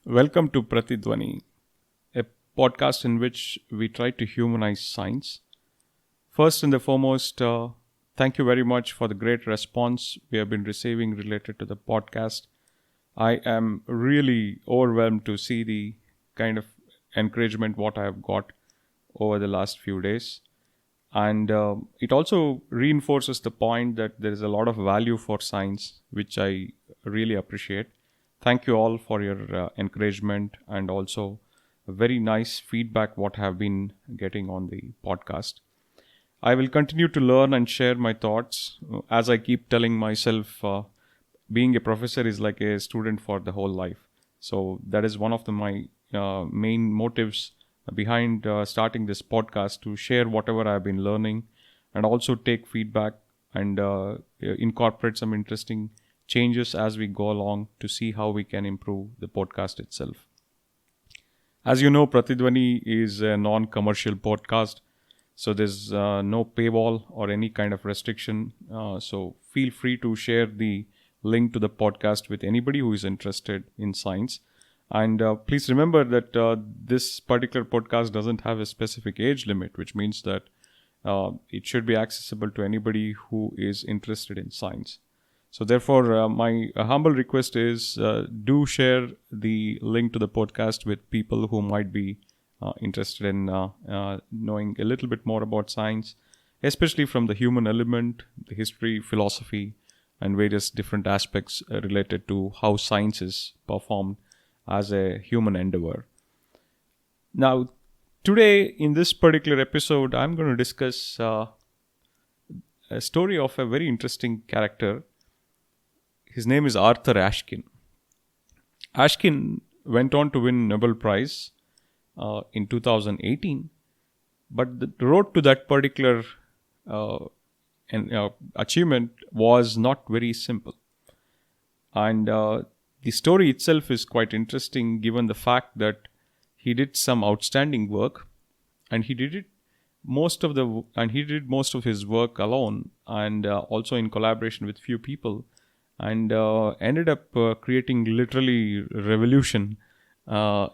Welcome to Pratidwani, a podcast in which we try to humanize science. First and the foremost, thank you very much for the great response we have been receiving related to the podcast. I am really overwhelmed to see the kind of encouragement what I have got over the last few days. And it also reinforces the point that there is a lot of value for science, which I really appreciate. Thank you all for your encouragement and also very nice feedback what I have been getting on the podcast. I will continue to learn and share my thoughts. As I keep telling myself, being a professor is like a student for the whole life. So that is one of my main motives behind starting this podcast, to share whatever I've been learning and also take feedback and incorporate some interesting changes as we go along to see how we can improve the podcast itself. As you know, Pratidwani is a non-commercial podcast, so there's no paywall or any kind of restriction. So feel free to share the link to the podcast with anybody who is interested in science. And please remember that this particular podcast doesn't have a specific age limit, which means that it should be accessible to anybody who is interested in science. So therefore, my humble request is do share the link to the podcast with people who might be interested in knowing a little bit more about science, especially from the human element, the history, philosophy, and various different aspects related to how science is performed as a human endeavor. Now, today in this particular episode, I'm going to discuss a story of a very interesting character. His name is Arthur Ashkin. Ashkin went on to win Nobel Prize in 2018, but the road to that particular achievement was not very simple. And the story itself is quite interesting, given the fact that he did some outstanding work, and he did most of his work alone, and also in collaboration with few people, and ended up creating literally revolution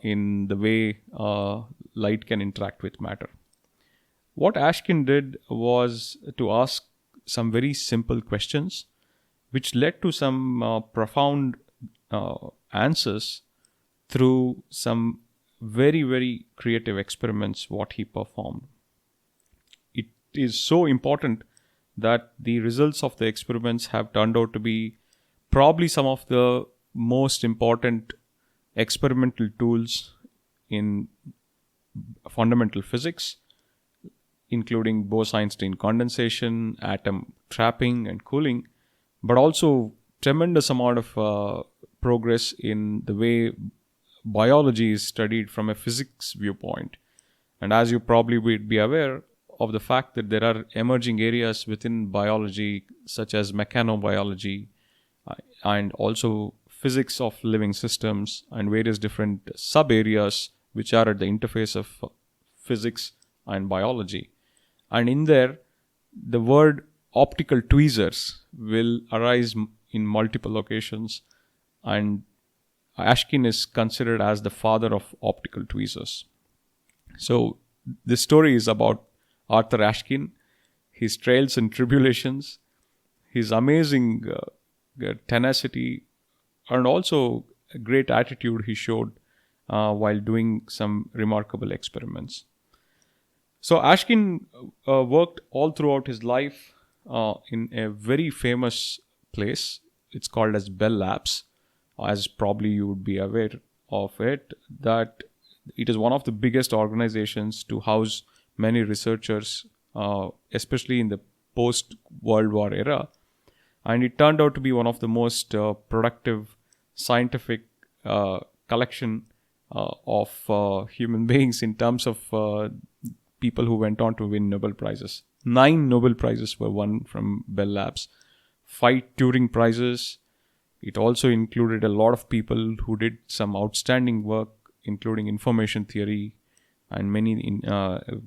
in the way light can interact with matter. What Ashkin did was to ask some very simple questions, which led to some profound answers through some very, very creative experiments what he performed. It is so important that the results of the experiments have turned out to be probably some of the most important experimental tools in fundamental physics, including Bose-Einstein condensation, atom trapping and cooling, but also tremendous amount of progress in the way biology is studied from a physics viewpoint. And as you probably would be aware of the fact that there are emerging areas within biology, such as mechanobiology, and also physics of living systems, and various different sub-areas which are at the interface of physics and biology. And in there, the word optical tweezers will arise in multiple occasions, and Ashkin is considered as the father of optical tweezers. So this story is about Arthur Ashkin, his trials and tribulations, his amazing tenacity, and also a great attitude he showed while doing some remarkable experiments. So Ashkin worked all throughout his life in a very famous place. It's called as Bell Labs, as probably you would be aware of it, that it is one of the biggest organizations to house many researchers, especially in the post-World War era. And it turned out to be one of the most productive scientific collection of human beings in terms of people who went on to win Nobel Prizes. 9 Nobel Prizes were won from Bell Labs, 5 Turing Prizes. It also included a lot of people who did some outstanding work, including information theory, and many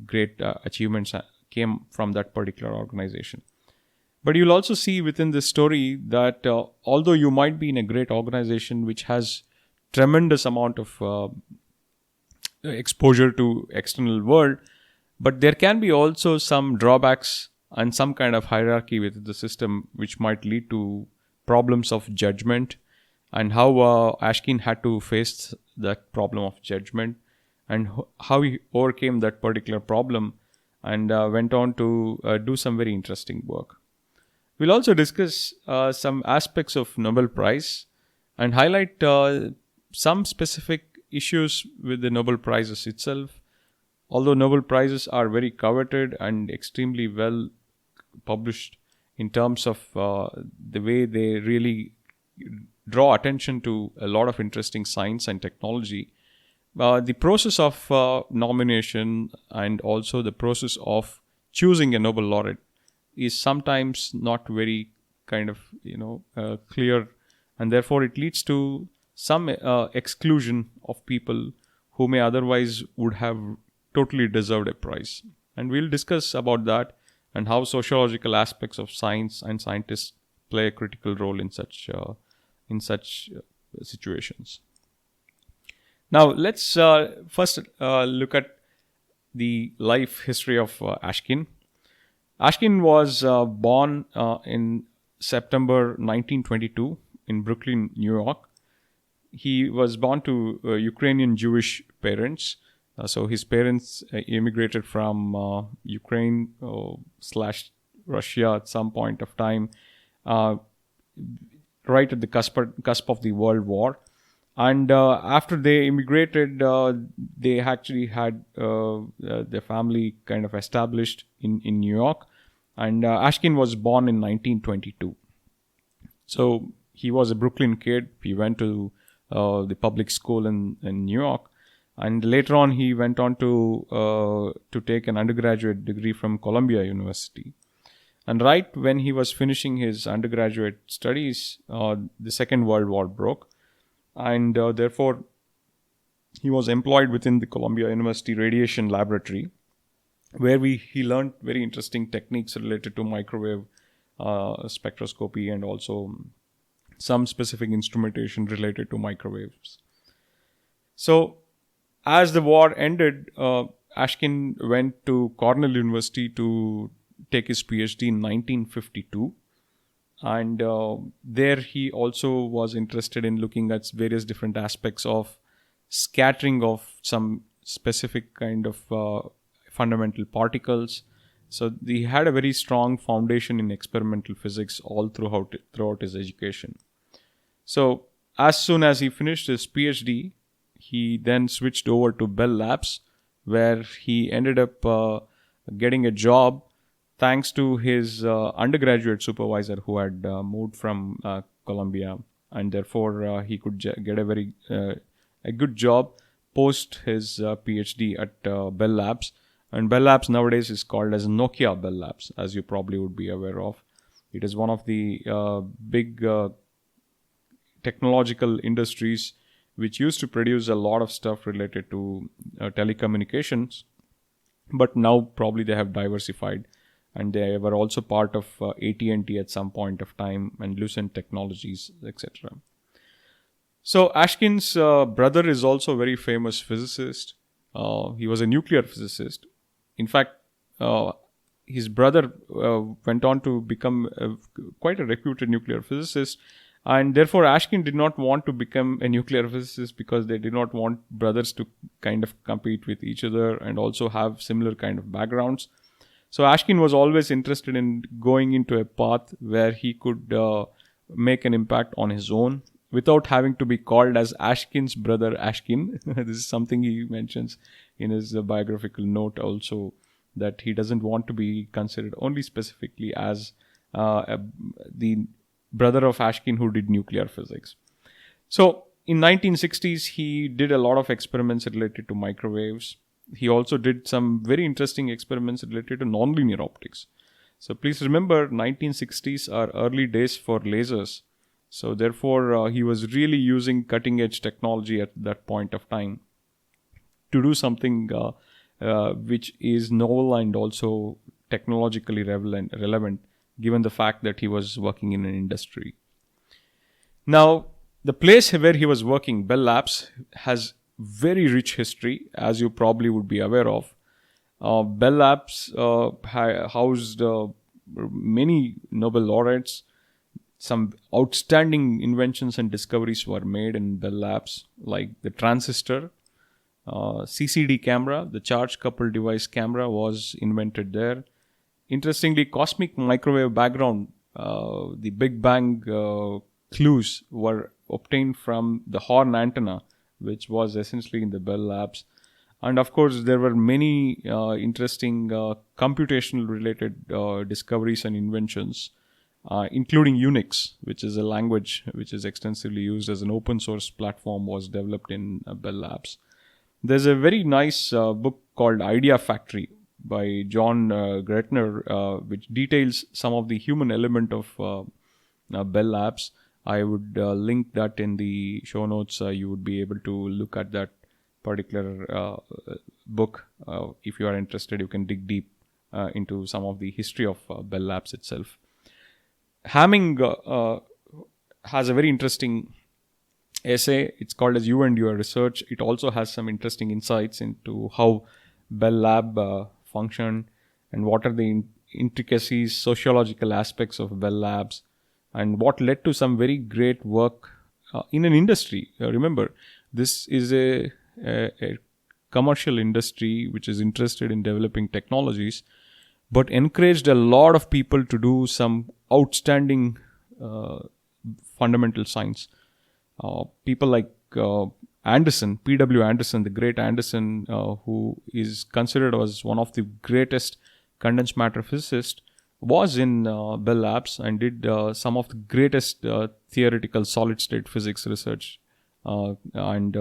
great achievements came from that particular organization. But you'll also see within this story that although you might be in a great organization which has tremendous amount of exposure to external world, but there can be also some drawbacks and some kind of hierarchy within the system which might lead to problems of judgment, and how Ashkin had to face that problem of judgment, and how he overcame that particular problem, and went on to do some very interesting work. We'll also discuss some aspects of Nobel Prize and highlight some specific issues with the Nobel Prizes itself. Although Nobel Prizes are very coveted and extremely well published in terms of the way they really draw attention to a lot of interesting science and technology, the process of nomination and also the process of choosing a Nobel laureate is sometimes not very kind of clear, and therefore it leads to some exclusion of people who may otherwise would have totally deserved a prize. And we'll discuss about that and how sociological aspects of science and scientists play a critical role in such situations. Now let's first look at the life history of Ashkin. Ashkin was born in September 1922 in Brooklyn, New York. He was born to Ukrainian Jewish parents. So his parents immigrated from Ukraine / Russia at some point of time, right at the cusp of the World War. And after they immigrated, they actually had their family kind of established in New York. And Ashkin was born in 1922. So he was a Brooklyn kid. He went to the public school in New York. And later on, he went on to take an undergraduate degree from Columbia University. And right when he was finishing his undergraduate studies, the Second World War broke. And therefore, he was employed within the Columbia University Radiation Laboratory, where he learned very interesting techniques related to microwave spectroscopy and also some specific instrumentation related to microwaves. So, as the war ended, Ashkin went to Cornell University to take his PhD in 1952. And there he also was interested in looking at various different aspects of scattering of some specific kind of fundamental particles. So he had a very strong foundation in experimental physics all throughout his education. So as soon as he finished his PhD, he then switched over to Bell Labs, where he ended up getting a job thanks to his undergraduate supervisor who had moved from Columbia, and therefore he could get a good job post his PhD at Bell Labs. And Bell Labs nowadays is called as Nokia Bell Labs, as you probably would be aware of. It is one of the big technological industries which used to produce a lot of stuff related to telecommunications, but now probably they have diversified, and they were also part of AT&T at some point of time, and Lucent Technologies, etc. So Ashkin's brother is also a very famous physicist. He was a nuclear physicist. In fact, his brother went on to become quite a reputed nuclear physicist, and therefore Ashkin did not want to become a nuclear physicist because they did not want brothers to kind of compete with each other and also have similar kind of backgrounds. So Ashkin was always interested in going into a path where he could make an impact on his own without having to be called as Ashkin's brother Ashkin. This is something he mentions in his biographical note also, that he doesn't want to be considered only specifically as the brother of Ashkin who did nuclear physics. So in 1960s, he did a lot of experiments related to microwaves. He also did some very interesting experiments related to nonlinear optics. So please remember, 1960s are early days for lasers. So therefore, he was really using cutting edge technology at that point of time to do something which is novel and also technologically relevant, given the fact that he was working in an industry. Now, The place where he was working, Bell Labs, has very rich history, as you probably would be aware of. Bell Labs housed many Nobel laureates. Some outstanding inventions and discoveries were made in Bell Labs, like the transistor, CCD camera, the charge coupled device camera was invented there. Interestingly, cosmic microwave background, the Big Bang clues were obtained from the Horn antenna, which was essentially in the Bell Labs. And of course, there were many interesting computational related discoveries and inventions, including Unix, which is a language which is extensively used as an open source platform, was developed in Bell Labs. There's a very nice book called Idea Factory by John Gretner, which details some of the human element of Bell Labs. I would link that in the show notes. You would be able to look at that particular book. If you are interested, you can dig deep into some of the history of Bell Labs itself. Hamming has a very interesting essay. It's called as You and Your Research. It also has some interesting insights into how Bell Lab functioned and what are the intricacies, sociological aspects of Bell Labs, and what led to some very great work in an industry. Remember, this is a commercial industry which is interested in developing technologies, but encouraged a lot of people to do some outstanding fundamental science. People like Anderson, P.W. Anderson, the great Anderson, who is considered as one of the greatest condensed matter physicists, was in Bell Labs and did some of the greatest theoretical solid-state physics research and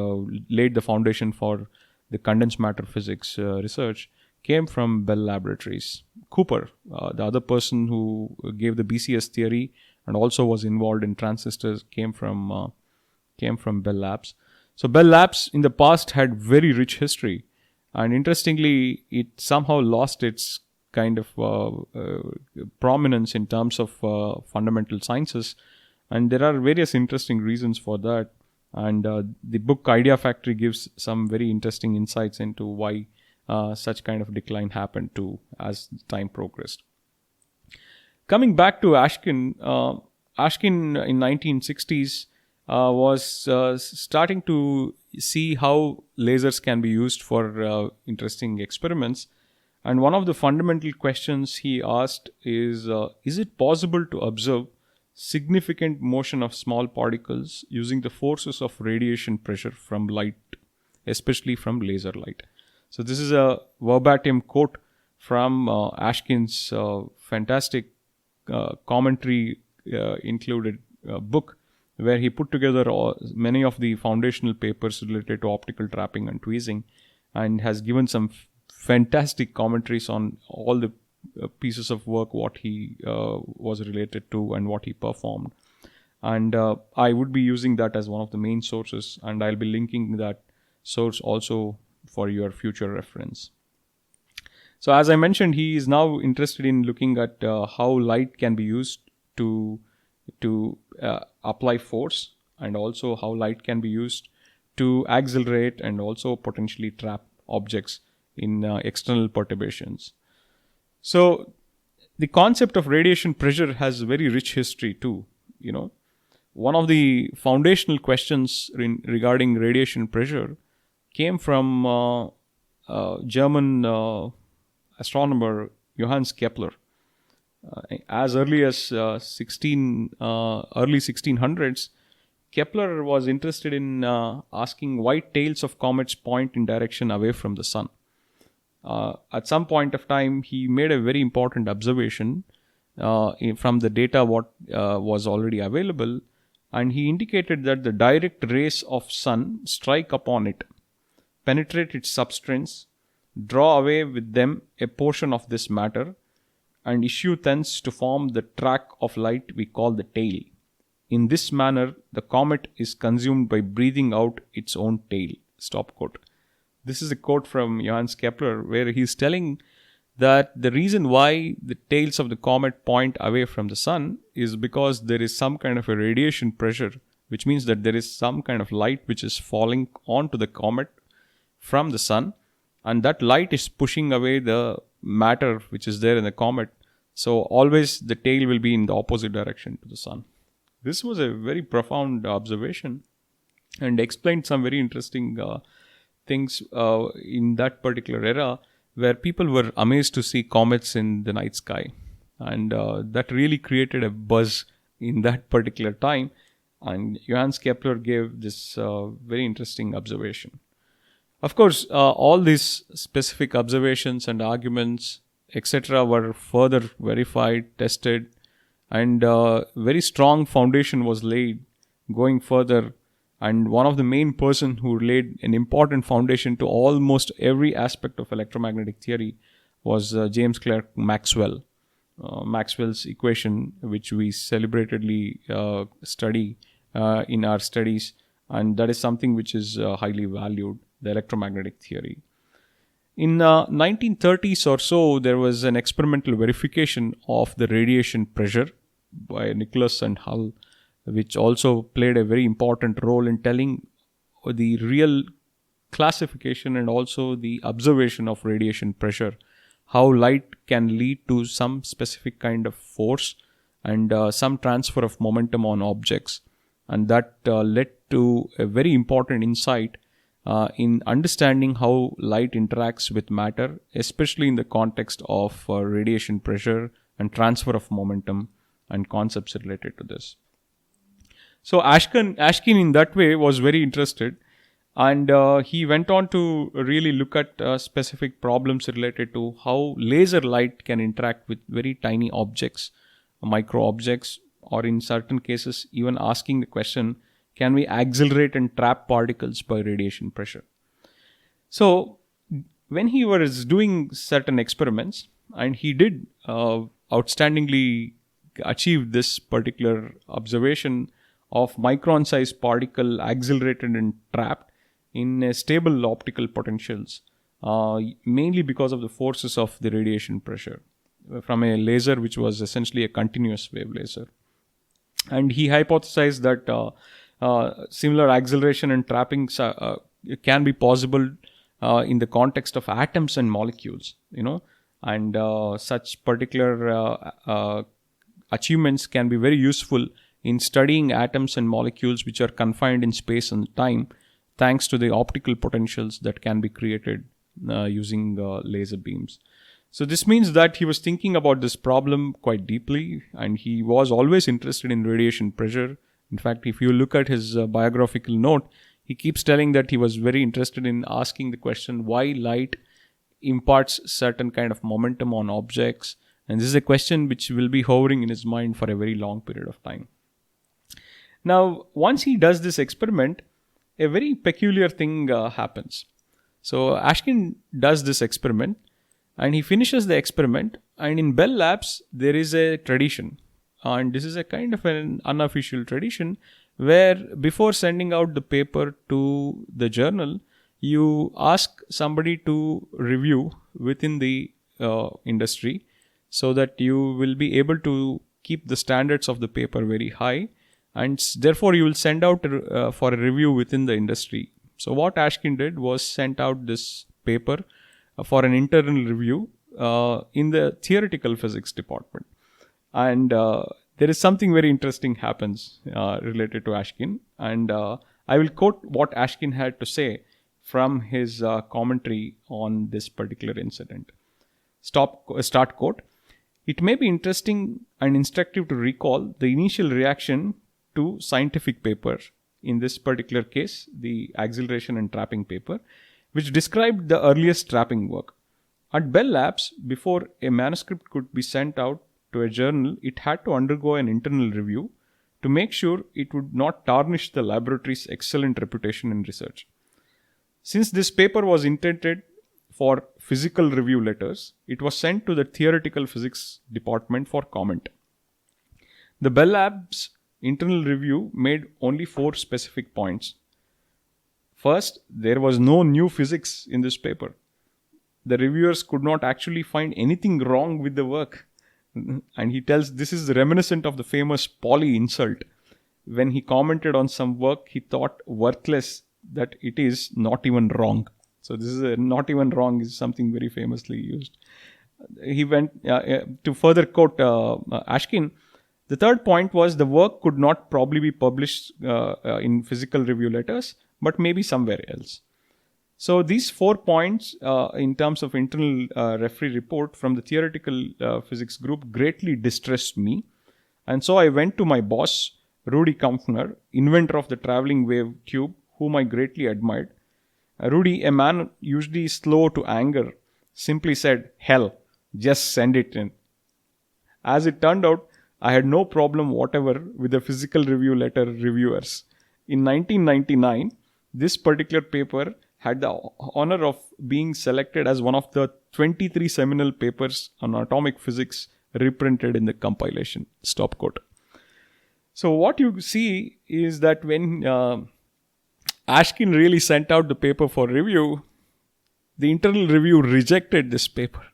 laid the foundation for the condensed matter physics research, came from Bell Laboratories. Cooper, the other person who gave the BCS theory and also was involved in transistors, came from Bell Labs. So Bell Labs in the past had very rich history, and interestingly, it somehow lost its kind of prominence in terms of fundamental sciences, and there are various interesting reasons for that. And the book Idea Factory gives some very interesting insights into why such kind of decline happened too as time progressed. Coming back to Ashkin, Ashkin in 1960s was starting to see how lasers can be used for interesting experiments. And one of the fundamental questions he asked is it possible to observe significant motion of small particles using the forces of radiation pressure from light, especially from laser light? So this is a verbatim quote from Ashkin's fantastic commentary included book, where he put together many of the foundational papers related to optical trapping and tweezing, and has given some fantastic commentaries on all the pieces of work, what he was related to and what he performed. And I would be using that as one of the main sources, and I'll be linking that source also for your future reference. So as I mentioned, he is now interested in looking at how light can be used to apply force, and also how light can be used to accelerate and also potentially trap objects in external perturbations. So the concept of radiation pressure has very rich history too. One of the foundational questions regarding radiation pressure came from German astronomer Johannes Kepler. As early as early 1600s, Kepler was interested in asking why tails of comets point in direction away from the sun. At some point of time, he made a very important observation from the data what was already available, and he indicated that the direct rays of sun strike upon it, penetrate its substance, draw away with them a portion of this matter, and issue thence to form the track of light we call the tail. In this manner, the comet is consumed by breathing out its own tail. Stop quote. This is a quote from Johannes Kepler, where he is telling that the reason why the tails of the comet point away from the sun is because there is some kind of a radiation pressure which means that there is some kind of light which is falling onto the comet from the sun, and that light is pushing away the matter which is there in the comet. So always the tail will be in the opposite direction to the sun. This was a very profound observation and explained some very interesting things in that particular era, where people were amazed to see comets in the night sky. And that really created a buzz in that particular time. And Johannes Kepler gave this very interesting observation. Of course, all these specific observations and arguments, etc., were further verified, tested, and very strong foundation was laid going further. And one of the main person who laid an important foundation to almost every aspect of electromagnetic theory was James Clerk Maxwell. Maxwell's equation, which we celebratedly study in our studies, and that is something which is highly valued, the electromagnetic theory. In 1930s or so, there was an experimental verification of the radiation pressure by Nicholas and Hull, which also played a very important role in telling the real classification and also the observation of radiation pressure, how light can lead to some specific kind of force and some transfer of momentum on objects. And that led to a very important insight in understanding how light interacts with matter, especially in the context of radiation pressure and transfer of momentum and concepts related to this. So Ashkin in that way was very interested, and he went on to really look at specific problems related to how laser light can interact with very tiny objects, micro objects, or in certain cases even asking the question, can we accelerate and trap particles by radiation pressure? So when he was doing certain experiments, and he did outstandingly achieve this particular observation of micron-sized particle accelerated and trapped in stable optical potentials, mainly because of the forces of the radiation pressure from a laser which was essentially a continuous wave laser. And he hypothesized that similar acceleration and trapping can be possible in the context of atoms and molecules, and such particular achievements can be very useful in studying atoms and molecules which are confined in space and time, thanks to the optical potentials that can be created using laser beams. So this means that he was thinking about this problem quite deeply, and he was always interested in radiation pressure. In fact, if you look at his biographical note, he keeps telling that he was very interested in asking the question why light imparts certain kind of momentum on objects. And this is a question which will be hovering in his mind for a very long period of time. Now, once he does this experiment, a very peculiar thing happens. So Ashkin does this experiment, and he finishes the experiment, and in Bell Labs, there is a tradition. And this is a kind of an unofficial tradition where before sending out the paper to the journal, you ask somebody to review within the industry so that you will be able to keep the standards of the paper very high, and therefore you will send out for a review within the industry. So what Ashkin did was sent out this paper for an internal review in the theoretical physics department. And there is something very interesting happens related to Ashkin. And I will quote what Ashkin had to say from his commentary on this particular incident. Start quote. It may be interesting and instructive to recall the initial reaction to scientific paper, in this particular case, the acceleration and trapping paper, which described the earliest trapping work. At Bell Labs, before a manuscript could be sent out to a journal, it had to undergo an internal review to make sure it would not tarnish the laboratory's excellent reputation in research. Since this paper was intended for physical review letters, it was sent to the theoretical physics department for comment. The Bell Labs internal review made only 4 specific points. First, there was no new physics in this paper. The reviewers could not actually find anything wrong with the work. And he tells this is reminiscent of the famous Pauli insult, when he commented on some work he thought worthless, that it is not even wrong. So this is not even wrong is something very famously used. He went to further quote Ashkin. The third point was the work could not probably be published in physical review letters, but maybe somewhere else. So these 4 points in terms of internal referee report from the theoretical physics group greatly distressed me. And so I went to my boss, Rudy Kampfner, inventor of the traveling wave tube, whom I greatly admired. Rudy, a man usually slow to anger, simply said, "Hell, just send it in." As it turned out, I had no problem whatever with the physical review letter reviewers. In 1999, this particular paper had the honor of being selected as one of the 23 seminal papers on atomic physics reprinted in the compilation. Stop quote. So what you see is that when Ashkin really sent out the paper for review, the internal review rejected this paper.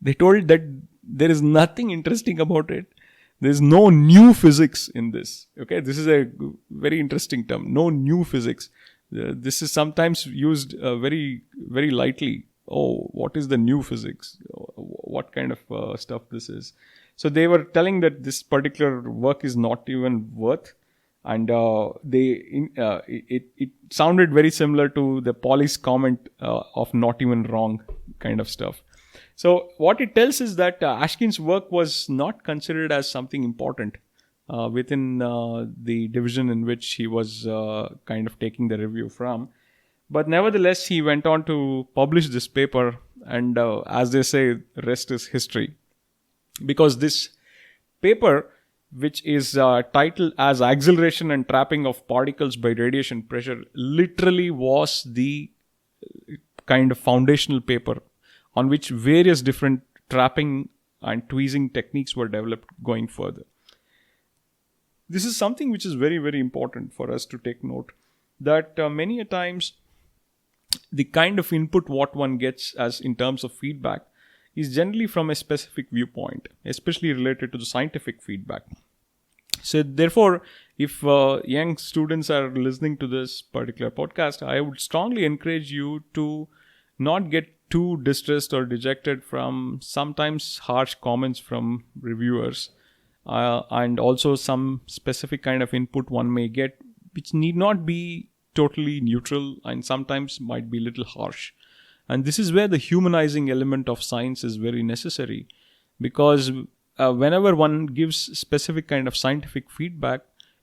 They told that there is nothing interesting about it. There is no new physics in this. Okay, this is a very interesting term. No new physics. This is sometimes used very, very lightly. Oh, what is the new physics? What kind of stuff this is? So they were telling that this particular work is not even worth. And it sounded very similar to the Pauli's comment of not even wrong kind of stuff. So what it tells is that Ashkin's work was not considered as something important within the division in which he was kind of taking the review from. But nevertheless, he went on to publish this paper, and as they say, rest is history. Because this paper, which is titled as Acceleration and Trapping of Particles by Radiation Pressure, literally was the kind of foundational paper on which various different trapping and tweezing techniques were developed going further. This is something which is very, very important for us to take note, that many a times the kind of input what one gets as in terms of feedback is generally from a specific viewpoint, especially related to the scientific feedback. So therefore, if young students are listening to this particular podcast, I would strongly encourage you to not get too distressed or dejected from sometimes harsh comments from reviewers, and also some specific kind of input one may get, which need not be totally neutral and sometimes might be a little harsh. And this is where the humanizing element of science is very necessary, because whenever one gives specific kind of scientific feedback,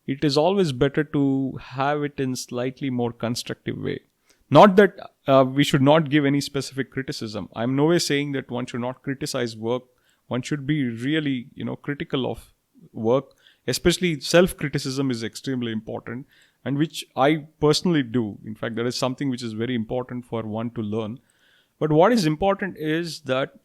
it is always better to have it in slightly more constructive way. Not that we should not give any specific criticism. I'm no way saying that one should not criticize work. One should be really, critical of work. Especially self-criticism is extremely important, and which I personally do. In fact, that is something which is very important for one to learn. But what is important is that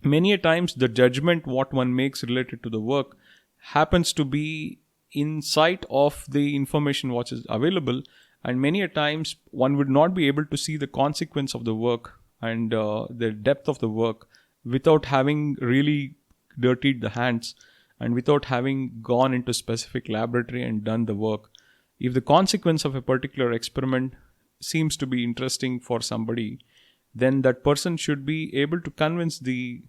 many a times the judgment what one makes related to the work happens to be in sight of the information what is available, and many a times one would not be able to see the consequence of the work and the depth of the work without having really dirtied the hands and without having gone into specific laboratory and done the work. If the consequence of a particular experiment seems to be interesting for somebody, then that person should be able to convince the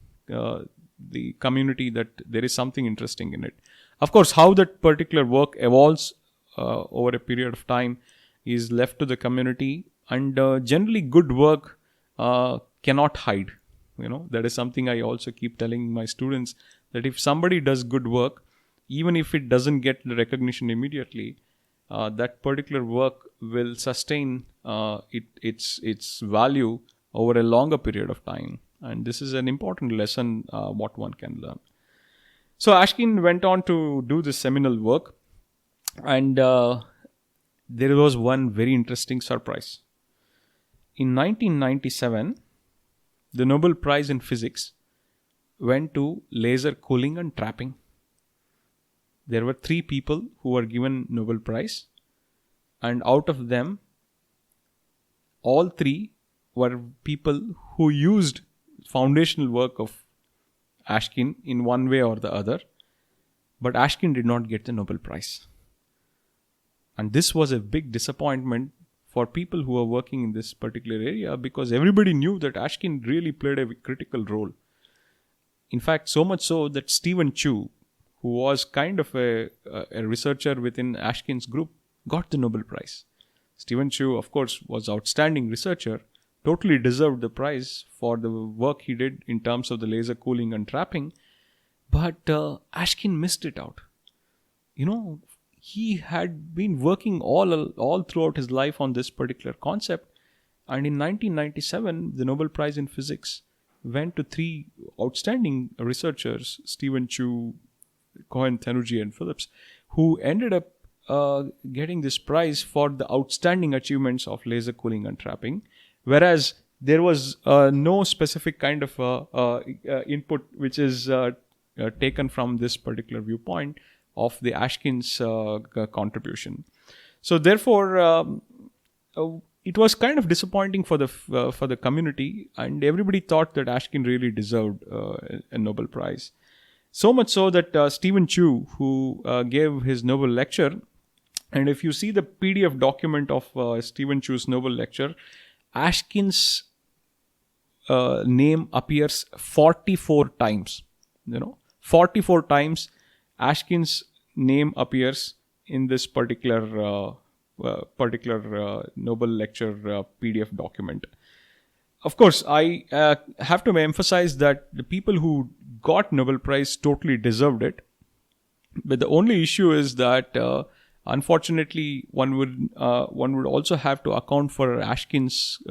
community that there is something interesting in it. Of course, how that particular work evolves over a period of time is left to the community, and generally good work cannot hide. That is something I also keep telling my students, that if somebody does good work, even if it doesn't get the recognition immediately, that particular work will sustain its value over a longer period of time. And this is an important lesson what one can learn. So Ashkin went on to do this seminal work, and there was one very interesting surprise. In 1997, the Nobel Prize in Physics went to laser cooling and trapping. There were 3 people who were given Nobel Prize, and out of them, all 3 were people who used foundational work of Ashkin in one way or the other, but Ashkin did not get the Nobel Prize. And this was a big disappointment for people who are working in this particular area, because everybody knew that Ashkin really played a critical role. In fact, so much so that Stephen Chu, who was kind of a researcher within Ashkin's group, got the Nobel Prize. Stephen Chu, of course, was outstanding researcher, totally deserved the prize for the work he did in terms of the laser cooling and trapping. But Ashkin missed it out. He had been working all throughout his life on this particular concept. And in 1997, the Nobel Prize in Physics went to three outstanding researchers, Stephen Chu, Cohen, Thanuji, and Phillips, who ended up getting this prize for the outstanding achievements of laser cooling and trapping. Whereas there was no specific kind of input which is taken from this particular viewpoint of the Ashkin's contribution. So therefore, it was kind of disappointing for the community, and everybody thought that Ashkin really deserved a Nobel Prize. So much so that Stephen Chu, who gave his Nobel lecture, and if you see the PDF document of Stephen Chu's Nobel lecture, Ashkin's name appears 44 times. 44 times Ashkin's name appears in this particular Nobel lecture PDF document. Of course, I have to emphasize that the people who got Nobel Prize totally deserved it. But the only issue is that unfortunately one would also have to account for Ashkin's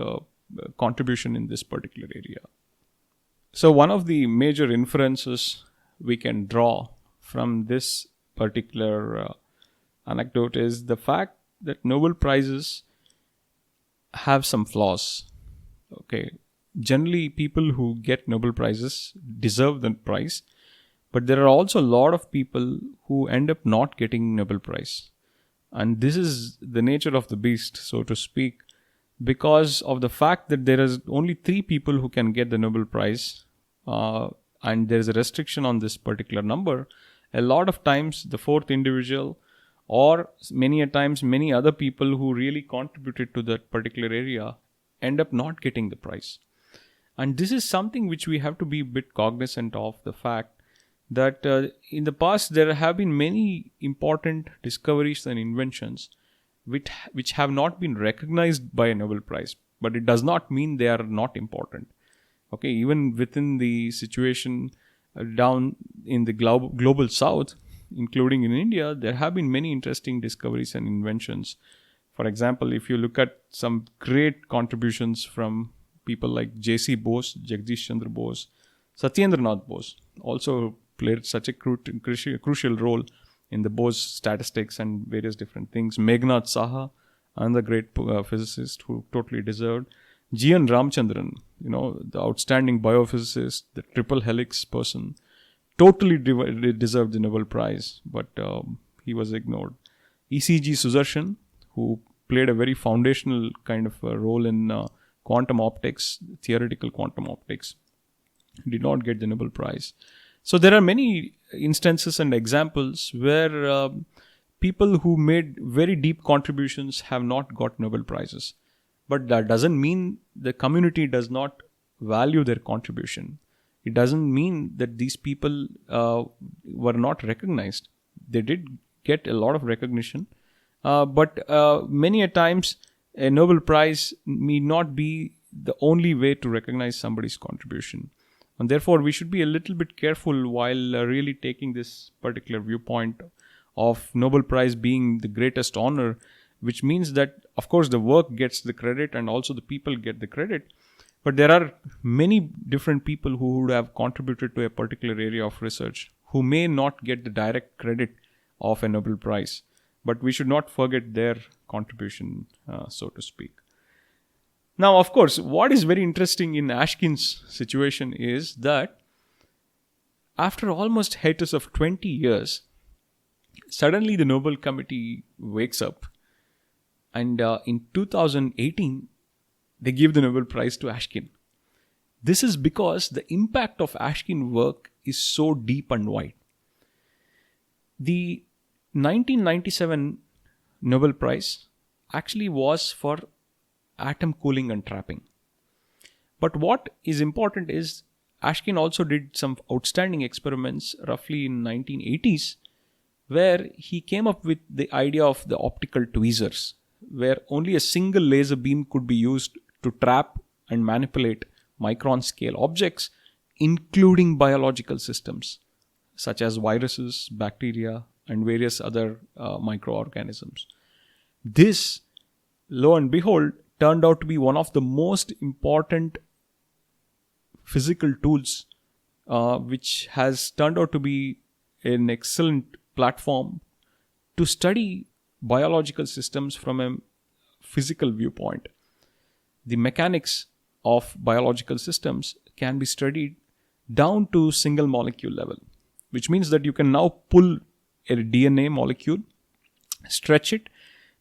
contribution in this particular area. So one of the major inferences we can draw from this particular anecdote is the fact that Nobel Prizes have some flaws. Okay, generally people who get Nobel Prizes deserve the prize, but there are also a lot of people who end up not getting Nobel Prize. And this is the nature of the beast, so to speak, because of the fact that there is only 3 people who can get the Nobel Prize, and there is a restriction on this particular number. A lot of times the 4th individual, or many a times many other people who really contributed to that particular area, end up not getting the prize. And this is something which we have to be a bit cognizant of, the fact that in the past there have been many important discoveries and inventions which have not been recognized by a Nobel Prize, but it does not mean they are not important. Okay, even within the situation down in the global south, including in India, there have been many interesting discoveries and inventions. For example, if you look at some great contributions from people like J.C. Bose, Jagdish Chandra Bose, Satyendranath Bose also played such a crucial role in the Bose statistics and various different things. Meghnad Saha, another great physicist who totally deserved. G.N. Ramchandran, the outstanding biophysicist, the triple helix person, totally deserved the Nobel Prize, but he was ignored. E.C.G. Sudarshan, who played a very foundational kind of role in quantum optics, theoretical quantum optics, did not get the Nobel Prize. So there are many instances and examples where people who made very deep contributions have not got Nobel Prizes. But that doesn't mean the community does not value their contribution. It doesn't mean that these people were not recognized. They did get a lot of recognition. But many a times, a Nobel Prize may not be the only way to recognize somebody's contribution. And therefore, we should be a little bit careful while really taking this particular viewpoint of Nobel Prize being the greatest honor, which means that, of course, the work gets the credit and also the people get the credit. But there are many different people who would have contributed to a particular area of research who may not get the direct credit of a Nobel Prize. But we should not forget their contribution, so to speak. Now, of course, what is very interesting in Ashkin's situation is that after almost hiatus of 20 years, suddenly the Nobel Committee wakes up, and in 2018, they give the Nobel Prize to Ashkin. This is because the impact of Ashkin's work is so deep and wide. The 1997 Nobel Prize actually was for atom cooling and trapping. But what is important is Ashkin also did some outstanding experiments roughly in 1980s, where he came up with the idea of the optical tweezers, where only a single laser beam could be used to trap and manipulate micron scale objects, including biological systems such as viruses, bacteria, and various other microorganisms. This, lo and behold, turned out to be one of the most important physical tools, which has turned out to be an excellent platform to study biological systems from a physical viewpoint. The mechanics of biological systems can be studied down to single molecule level, which means that you can now pull a DNA molecule, stretch it,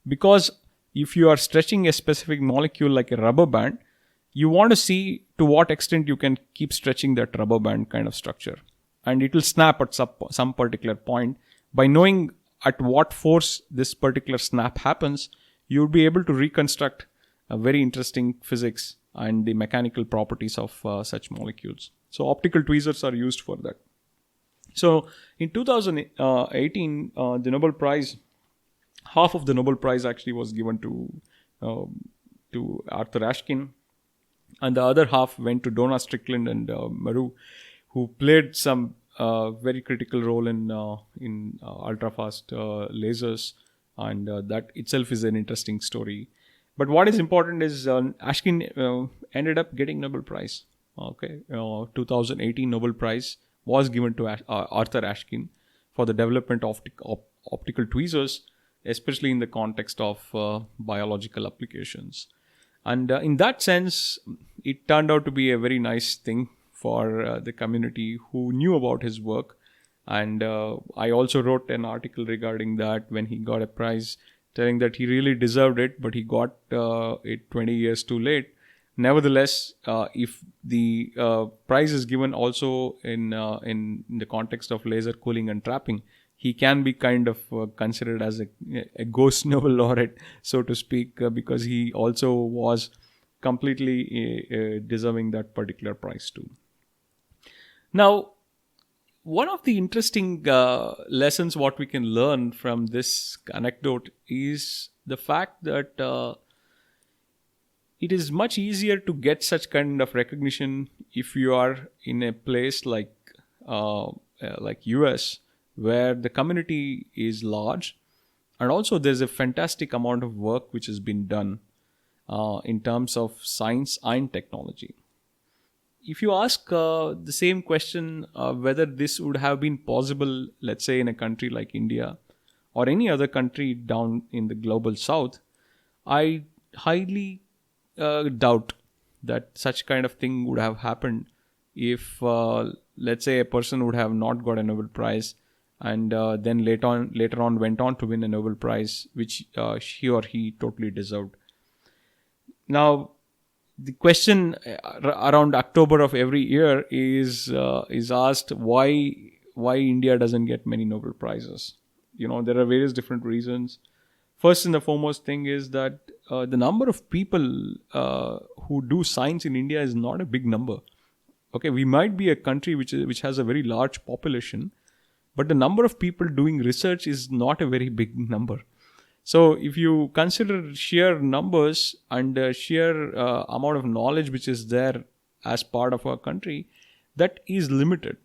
because if you are stretching a specific molecule like a rubber band, you want to see to what extent you can keep stretching that rubber band kind of structure. And it will snap at some particular point. By knowing at what force this particular snap happens, you will be able to reconstruct a very interesting physics and the mechanical properties of such molecules. So optical tweezers are used for that. So in 2018, the Nobel Prize, half of the Nobel Prize actually was given to Arthur Ashkin, and the other half went to Donna Strickland and Maru, who played some very critical role in ultra-fast lasers, and that itself is an interesting story. But what is important is Ashkin ended up getting Nobel Prize. 2018 Nobel Prize was given to Arthur Ashkin for the development of optical tweezers, especially in the context of biological applications. And in that sense, it turned out to be a very nice thing for the community who knew about his work. And I also wrote an article regarding that when he got a prize, telling that he really deserved it, but he got it 20 years too late. Nevertheless, if the prize is given also in the context of laser cooling and trapping, he can be kind of considered as a ghost Nobel laureate, so to speak, because he also was completely deserving that particular prize too. Now, one of the interesting lessons what we can learn from this anecdote is the fact that it is much easier to get such kind of recognition if you are in a place like US, where the community is large, and also there's a fantastic amount of work which has been done in terms of science and technology. If you ask the same question whether this would have been possible, let's say in a country like India or any other country down in the global south, I highly doubt that such kind of thing would have happened if, let's say, a person would have not got a Nobel Prize and then later on went on to win a Nobel Prize, which she or he totally deserved. Now, the question around October of every year is asked why India doesn't get many Nobel Prizes. There are various different reasons. First and the foremost thing is that the number of people who do science in India is not a big number. Okay, we might be a country which has a very large population, but the number of people doing research is not a very big number. So if you consider sheer numbers and sheer amount of knowledge which is there as part of our country, that is limited.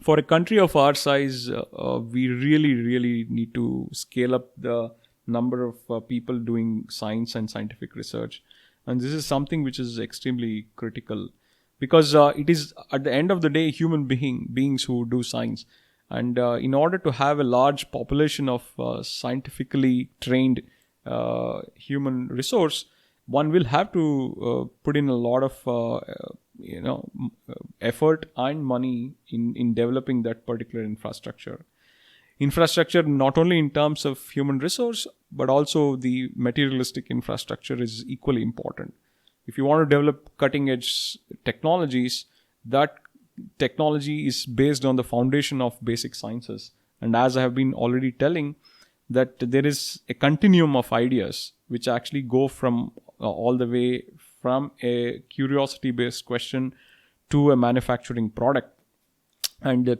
For a country of our size, we really need to scale up the number of people doing science and scientific research. And this is something which is extremely critical, because it is at the end of the day human beings who do science. And in order to have a large population of scientifically trained human resource, one will have to put in a lot of effort and money in developing that particular infrastructure. Infrastructure not only in terms of human resource, but also the materialistic infrastructure is equally important. If you want to develop cutting edge technologies, that technology is based on the foundation of basic sciences. And as I have been already telling, that there is a continuum of ideas which actually go from all the way from a curiosity-based question to a manufacturing product. And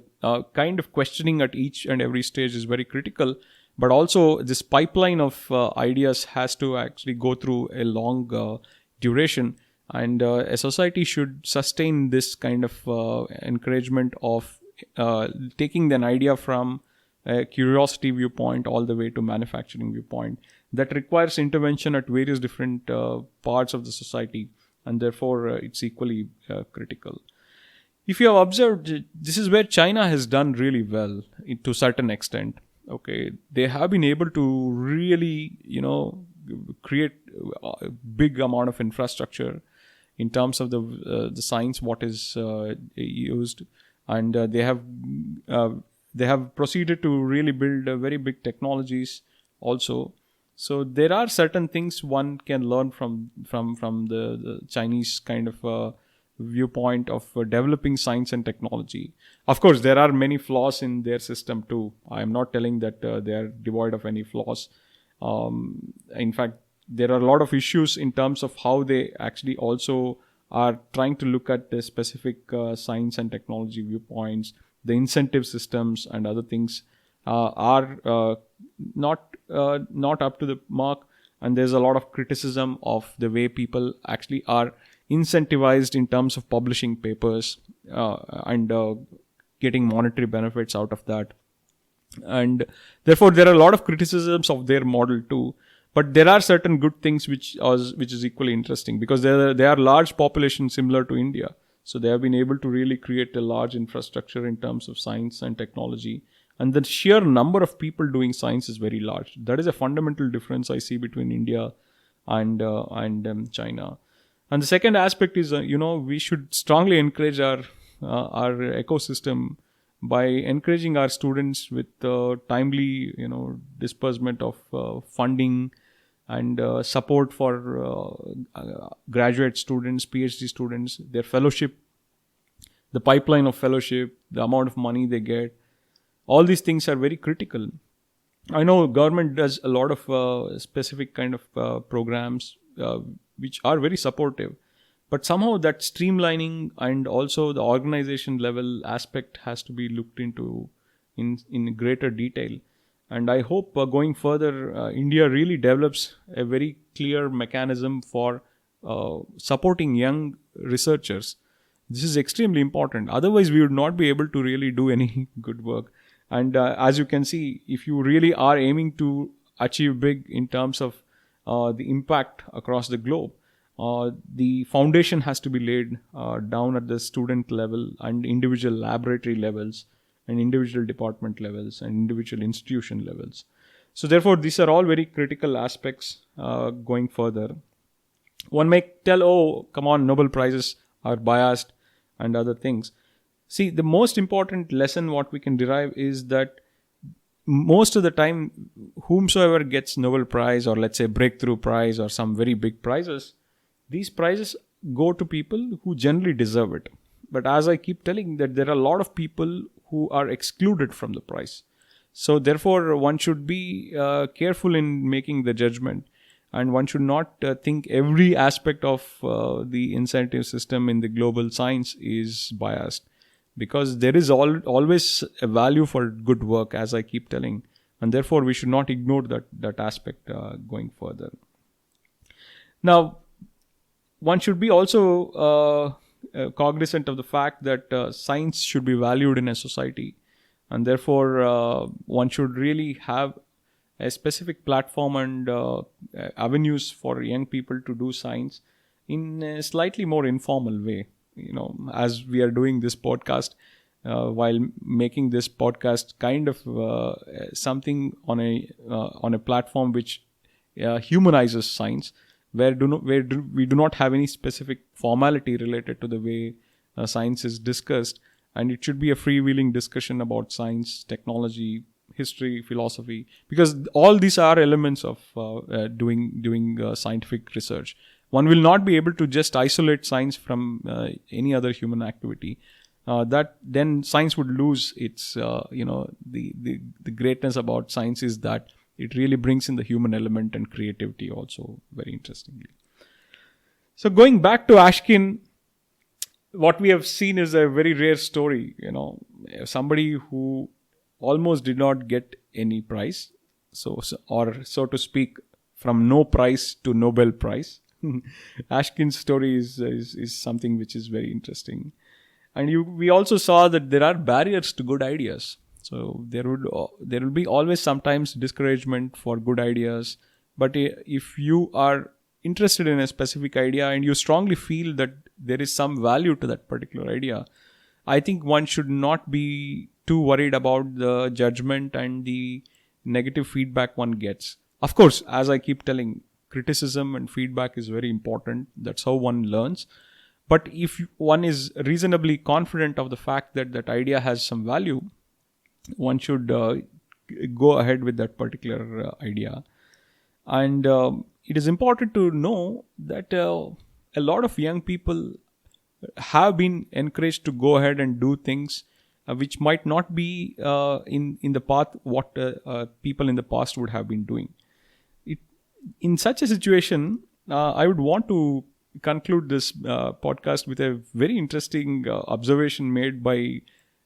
kind of questioning at each and every stage is very critical. But also this pipeline of ideas has to actually go through a long duration. And a society should sustain this kind of encouragement of taking an idea from a curiosity viewpoint all the way to manufacturing viewpoint. That requires intervention at various different parts of the society, and therefore it's equally critical. If you have observed, this is where China has done really well to a certain extent. Okay, they have been able to really, create a big amount of infrastructure in terms of the science what is used, and they have proceeded to really build very big technologies also. So there are certain things one can learn from the Chinese kind of viewpoint of developing science and technology. Of course, there are many flaws in their system too. I am not telling that they are devoid of any flaws. In fact, there are a lot of issues in terms of how they actually also are trying to look at the specific science and technology viewpoints. The incentive systems and other things are not up to the mark, and there's a lot of criticism of the way people actually are incentivized in terms of publishing papers and getting monetary benefits out of that. And therefore there are a lot of criticisms of their model too. But there are certain good things which is equally interesting, because they are large populations similar to India. So they have been able to really create a large infrastructure in terms of science and technology. And the sheer number of people doing science is very large. That is a fundamental difference I see between India and China. And the second aspect is, we should strongly encourage our ecosystem by encouraging our students with timely, disbursement of funding and support for graduate students, PhD students, their fellowship, the pipeline of fellowship, the amount of money they get. All these things are very critical. I know government does a lot of specific kind of programs which are very supportive, but somehow that streamlining and also the organization level aspect has to be looked into in greater detail. And I hope going further, India really develops a very clear mechanism for supporting young researchers. This is extremely important. Otherwise, we would not be able to really do any good work. And as you can see, if you really are aiming to achieve big in terms of the impact across the globe, the foundation has to be laid down at the student level and individual laboratory levels and individual department levels and individual institution levels. So therefore, these are all very critical aspects going further. One may tell, oh, come on, Nobel Prizes are biased and other things. See, the most important lesson what we can derive is that most of the time, whomsoever gets Nobel Prize or let's say Breakthrough Prize or some very big prizes, these prizes go to people who generally deserve it. But as I keep telling, that there are a lot of people who are excluded from the prize. So therefore, one should be careful in making the judgment, and one should not think every aspect of the incentive system in the global science is biased. Because there is always a value for good work, as I keep telling. And therefore, we should not ignore that aspect going further. Now, one should be also cognizant of the fact that science should be valued in a society. And therefore, one should really have a specific platform and avenues for young people to do science in a slightly more informal way. As we are doing this podcast, while making this podcast kind of something on a platform which humanizes science, where we do not have any specific formality related to the way science is discussed, and it should be a freewheeling discussion about science, technology, history, philosophy, because all these are elements of doing scientific research. One will not be able to just isolate science from any other human activity. That then science would lose its, the greatness about science is that it really brings in the human element and creativity also very interestingly. So going back to Ashkin, what we have seen is a very rare story, somebody who almost did not get any prize. Or so to speak, from no prize to Nobel Prize. Ashkin's story is something which is very interesting. And we also saw that there are barriers to good ideas. So there will be always sometimes discouragement for good ideas. But if you are interested in a specific idea and you strongly feel that there is some value to that particular idea, I think one should not be too worried about the judgment and the negative feedback one gets. Of course, as I keep telling, criticism and feedback is very important. That's how one learns. But if one is reasonably confident of the fact that that idea has some value, one should go ahead with that particular idea. And it is important to know that a lot of young people have been encouraged to go ahead and do things which might not be in the path what people in the past would have been doing. In such a situation, I would want to conclude this podcast with a very interesting observation made by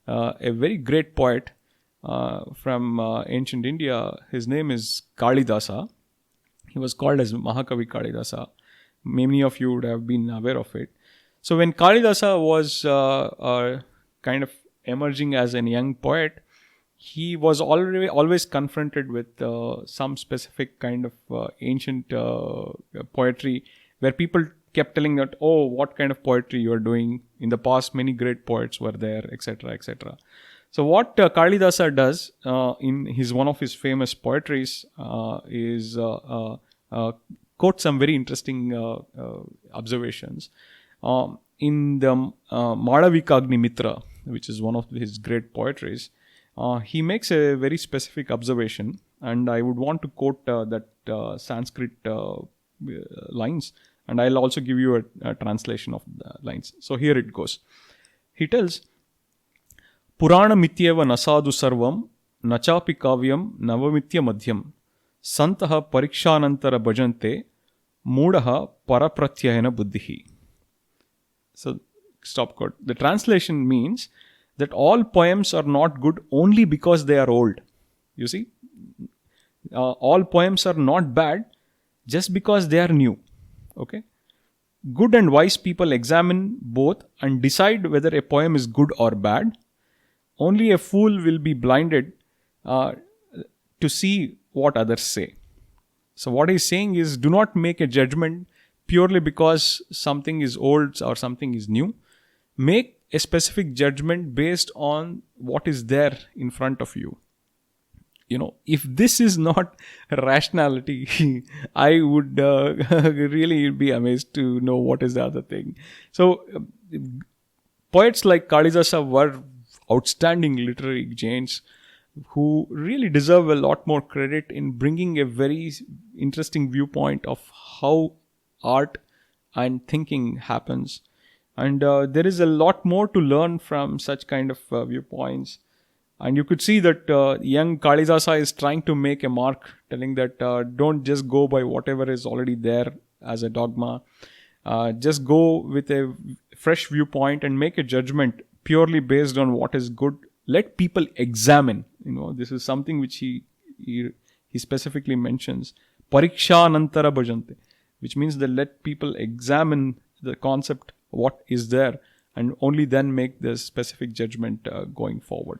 a very great poet from ancient India. His name is Kalidasa. He was called as Mahakavi Kalidasa. Many of you would have been aware of it. So when Kalidasa was kind of emerging as a young poet, he was always confronted with some specific kind of ancient poetry where people kept telling that, oh, what kind of poetry you are doing? In the past, many great poets were there, etc., etc. So what Kalidasa does in one of his famous poetries is quote some very interesting observations. In the Malavika Agnimitra, which is one of his great poetries, he makes a very specific observation, and I would want to quote that Sanskrit lines, and I'll also give you a translation of the lines. So here it goes. He tells, Purana mityeva nasadu sarvam nachapi kavyam navamitya madhyam santaha parikshanantara bhajante moodaha parapratyayana buddhihi. So, stop quote. The translation means that all poems are not good only because they are old. You see? All poems are not bad just because they are new. Okay? Good and wise people examine both and decide whether a poem is good or bad. Only a fool will be blinded to see what others say. So what he's saying is, do not make a judgment purely because something is old or something is new. Make a specific judgment based on what is there in front of you. If this is not rationality, I would really be amazed to know what is the other thing. So, poets like Kalidasa were outstanding literary giants who really deserve a lot more credit in bringing a very interesting viewpoint of how art and thinking happens. And there is a lot more to learn from such kind of viewpoints. And you could see that young Kalidasa is trying to make a mark, telling that don't just go by whatever is already there as a dogma. Just go with a fresh viewpoint and make a judgment purely based on what is good. Let people examine. This is something which he specifically mentions. Parikshanantara bhajante, which means that let people examine the concept, what is there, and only then make the specific judgment going forward.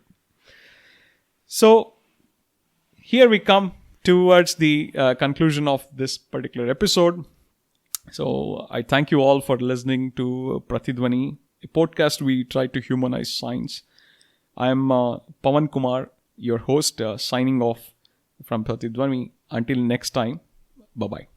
So, here we come towards the conclusion of this particular episode. So, I thank you all for listening to Pratidhwani, a podcast we try to humanize science. I am Pawan Kumar, your host, signing off from Pratidhwani. Until next time, bye-bye.